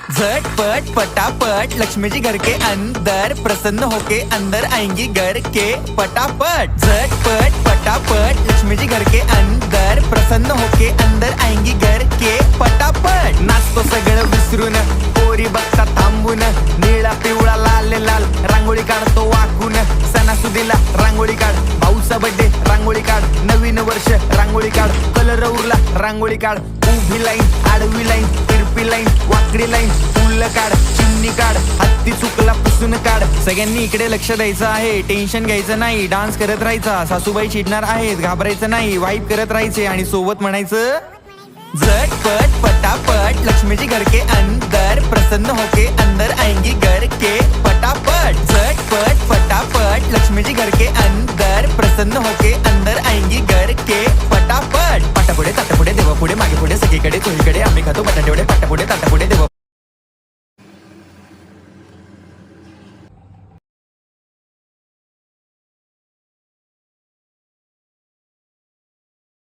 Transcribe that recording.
झटपट पटापट लक्ष्मी जी घर के अंदर प्रसन्न होके अंदर आएंगी घर के पटापट। झटपट पटापट लक्ष्मी जी घर के अंदर प्रसन्न होके अंदर आएंगी घर के पटापट। नाचतो सगळं विसरून पोरी बघता थांबून, निळा पिवळा लाल लाल रांगोळी काढतो वाकून। सणासुदीला रांगोळी काढ, भाऊचा बर्थडे रांगोळी काढ, नवीन वर्ष रांगोळी काढ, कलर उरला रांगोळी काढ। उभी लाईन, आडवी लाईन, तिरपी लाईन, वाकडी लाईन, फुल काढ, चिमणी काढ, हत्ती चुकला पुसून काढ। सगळ्यांनी इकडे लक्ष द्यायचं आहे, टेन्शन घ्यायचं नाही, डान्स करत राहायचा। सासूबाई चिडणार आहेत, घाबरायचं नाही, वाईप करत राहायचे आणि सोबत म्हणायचं झटपट पटापट लक्ष्मी जी घर के अंदर प्रसन्न होके अंदर आएंगी घर के पटापट। झटपट पटापट लक्ष्मी जी घर के अंदर प्रसन्न होके अंदर आएंगी घर के पटापट। पाटापुढे ताटापुढे देवापुढे मागे पुढे सगळीकडे चोहीकडे आम्ही खातो बटाटेवडे, पाटापुढे ताटापुढे देवा